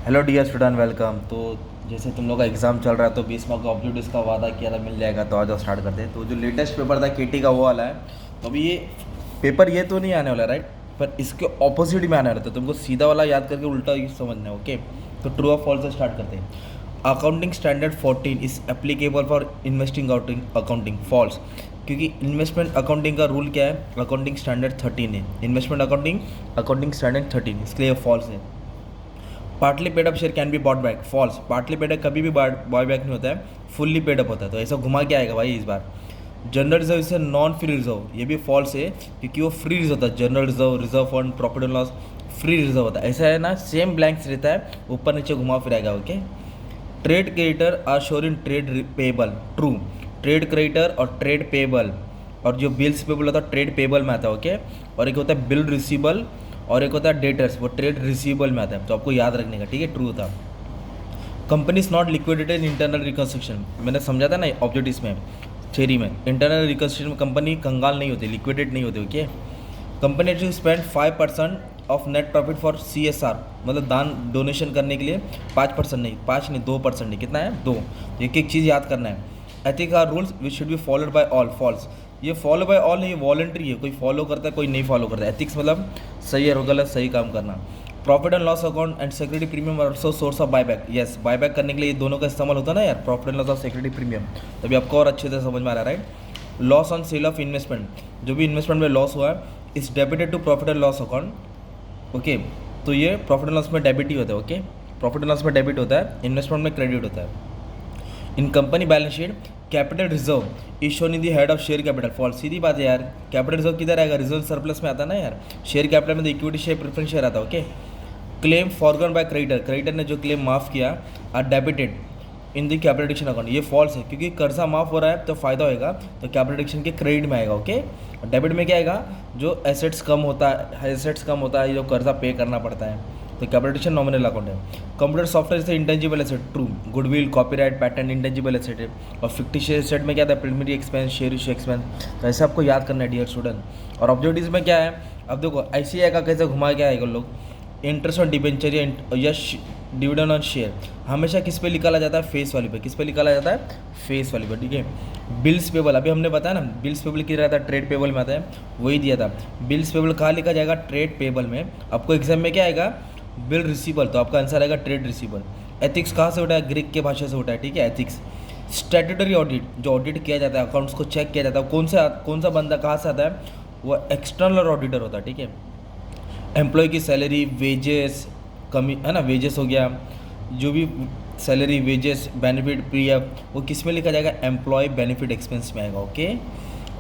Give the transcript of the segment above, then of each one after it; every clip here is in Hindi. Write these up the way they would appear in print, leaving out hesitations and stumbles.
Hello dear student, welcome. तो जैसे तुम लोग का एग्ज़ाम चल रहा है तो 20 मार्क का ऑब्जेक्टिव्स का वादा किया था मिल जाएगा, तो आज स्टार्ट करते हैं। तो जो लेटेस्ट पेपर था केटी का वो वाला है। तो अभी ये पेपर ये तो नहीं आने वाला, राइट? पर इसके ऑपोजिट में आने वाला था। तुमको सीधा वाला याद करके उल्टा ही समझना है, ओके? तो ट्रू और फॉल्स से स्टार्ट करते हैं। Accounting standard 14 is applicable for investing accounting. False, क्योंकि इन्वेस्टमेंट अकाउंटिंग का रूल क्या है? अकाउंटिंग स्टैंडर्ड 13 है। इन्वेस्टमेंट अकाउंटिंग अकाउंटिंग स्टैंडर्ड 13, इसके लिए फॉल्स है। Partly paid up share can be bought back. False, partly paid up कभी भी बाय बैक नहीं होता है, फुल्ली पेड अप होता है। तो ऐसा घुमा के आएगा भाई इस बार। जनरल रिजर्व इसे नॉन फ्री रिजर्व, ये भी फॉल्स है क्योंकि वो फ्री रिजर्व होता है। General reserve, reserve fund, profit and loss free reserve होता है। ऐसा है ना, सेम ब्लैंक्स रहता है, ऊपर नीचे घुमा फिराएगा, okay? Trade creditor are sure in trade payable. True, trade creditor और ट्रेड पेबल, और जो बिल्स पेबल होता है ट्रेड पेबल में आता है, ओके? और एक होता है बिल रिसीबल और एक होता है डेटर्स, वो ट्रेड रिसीबल में आता है। तो आपको याद रखने का, ठीक है? ट्रू था। Company is not liquidated in internal reconstruction. मैंने समझा था ना ऑब्जेक्टिव्स में, थ्योरी में। इंटरनल रिकन्स्ट्रक्शन में कंपनी कंगाल नहीं होती, लिक्विडेट नहीं होती, okay? Company to spend 5% of net profit for CSR, मतलब दान डोनेशन करने के लिए 5% नहीं, 5 नहीं, 2% नहीं, कितना है? 2। एक एक चीज़ याद करना है। Ethics are rules which should be followed by all. False, ये फॉलो बाय ऑल नहीं, ये वॉलंटरी है। कोई फॉलो करता है, कोई नहीं फॉलो करता है। एथिक्स मतलब सही है और गलत, सही काम करना। Profit and loss account and security premium are also source of buyback. Yes, buyback करने के लिए ये दोनों का इस्तेमाल होता है ना यार, प्रॉफिट एंड लॉस और सिक्योरिटी प्रीमियम। तभी आपको और अच्छे से समझ में आ रहा है, right? Loss on sale of investment, जो भी इन्वेस्टमेंट में लॉस हुआ है is debited to profit and loss account, okay? तो ये प्रॉफिट एंड लॉस में डेबिट ही होता है, ओके? प्रॉफिट एंड लॉस में डेबिट होता है, इन्वेस्टमेंट में क्रेडिट होता है। In company balance sheet capital reserve is shown in the head of share capital. False, सीधी बात है यार। कैपिटल रिजर्व किधर आएगा? रिजर्व सरप्लस में आता है ना यार। शेयर कैपिटल में तो इक्विटी शेयर, प्रेफरेंस शेयर आता है, okay? Claim forgone by creditor, creditor ने जो क्लेम माफ़ किया are debited in the capital reduction account. ये फॉल्स है क्योंकि कर्जा माफ़ हो रहा है तो फायदा होएगा, तो कैपिटल एडिक्शन के क्रेडिट में आएगा, ओके? डेबिट में क्या आएगा? जो एसेट्स कम होता है, एसेट्स कम होता है, जो कर्जा पे करना पड़ता है, तो कैपिटल एडिक्शन नॉमिनल अकाउंट है। कंप्यूटर सॉफ्टवेयर से intangible asset. True, goodwill, copyright, patent intangible asset है। और फिक्टिशियस एसेट में क्या था? Preliminary expense, share issue expense. तो ऐसे आपको याद करना है डियर स्टूडेंट। और ऑब्जेक्टिव्स में क्या है? अब देखो ICAI का कैसे घुमा के आएगा लोग। इंटरेस्ट ऑन डिबेंचर या डिविडेंड ऑन शेयर हमेशा किस पे निकाला जाता है? फेस वैल्यू पे। किस पे निकाला जाता है? फेस वैल्यू पे, ठीक है? बिल्स पेबल, अभी हमने बताया ना, बिल्स पेबल किधर आता है? ट्रेड पेबल में आता है, वही दिया था। बिल्स पेबल कहाँ लिखा जाएगा? ट्रेड पेबल में। आपको एग्जाम में क्या आएगा? बिल रिसीबल, तो आपका आंसर आएगा ट्रेड रिसीबल। एथिक्स कहाँ से उठा है? ग्रीक के भाषा से उठा है, ठीक है? एथिक्स। स्टैट्यूटरी ऑडिट, जो ऑडिट किया जाता है, अकाउंट्स को चेक किया जाता है, कौन सा बंदा कहाँ से आता है? वो एक्सटर्नल ऑडिटर होता है, ठीक है? एम्प्लॉय की सैलरी, वेजेस, कमी है ना, वेजेस हो गया, जो भी सैलरी, वेजेस, बेनिफिट, पीएफ, वो किस में लिखा जाएगा? एम्प्लॉय बेनिफिट एक्सपेंस में आएगा, ओके?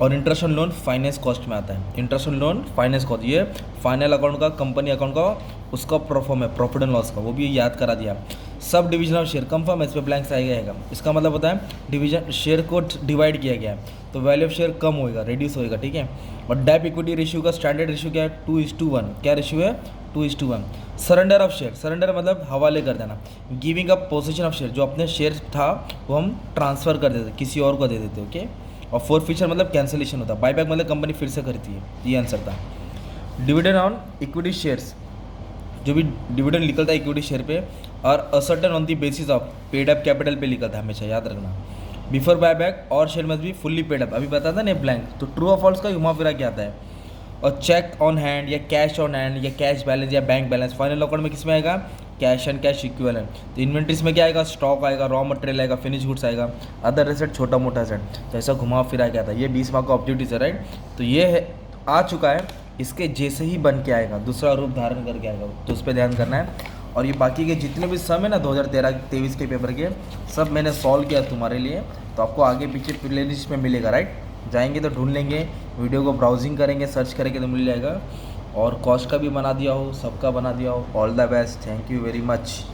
और interest on loan finance cost में आता है। Interest on loan finance cost, ये फाइनल अकाउंट का, कंपनी अकाउंट का उसका परफॉर्म है, प्रॉफिट एंड लॉस का, वो भी याद करा दिया। Sub division of share confirm, इस पर ब्लैंक्स आएगा। इसका मतलब होता है डिवीजन, शेयर को डिवाइड किया गया है तो वैल्यू ऑफ शेयर कम होएगा, रिड्यूस होएगा, ठीक है? और डेप इक्विटी रेशियो का स्टैंडर्ड रेशियो क्या है? 2:1। क्या रेशियो है? 2:1। सरेंडर ऑफ शेयर, सरेंडर मतलब हवाले कर देना। Giving up position of share, जो अपने शेयर था वो हम ट्रांसफ़र कर देते, किसी और को दे देते, ओके? और फॉरफीचर मतलब कैंसिलेशन होता है। बायबैक मतलब कंपनी फिर से करती है, ये आंसर था। डिविडेंड ऑन इक्विटी शेयर्स, जो भी डिविडेंड निकलता है इक्विटी शेयर पे, और ascertain on the basis of paid up capital पे निकलता है, हमेशा याद रखना। बिफोर बायबैक और share must be fully paid up, अभी बता था ना ब्लैंक। तो ट्रू और फॉल्स का घुमा फिरा क्या आता है? और चेक ऑन हैंड या कैश ऑन हैंड या कैश बैलेंस या बैंक बैलेंस फाइनल अकाउंट में किस में आएगा? Cash and cash equivalent. तो इन्वेंट्रीज में क्या आएगा? स्टॉक आएगा, रॉ मटेरियल आएगा, फिनिश गुड्स आएगा, अदर एसेट छोटा मोटा एसेट। तो ऐसा घुमा फिरा क्या था? ये 20 मार्क का ऑब्जेक्टिव है, राइट? तो ये है, आ चुका है, इसके जैसे ही बन के आएगा, दूसरा रूप धारण करके आएगा, तो उस पर ध्यान करना है। और ये बाकी के जितने भी सम है ना 2013-23 के पेपर के, सब मैंने सॉल्व किया तुम्हारे लिए, तो आपको आगे पीछे प्ले लिस्ट में मिलेगा, राइट? जाएंगे तो ढूंढ लेंगे, वीडियो को ब्राउजिंग करेंगे, सर्च करेंगे तो मिल जाएगा। और कॉस्ट का भी बना दिया हो, सबका बना दिया हो। All the best, thank you very much.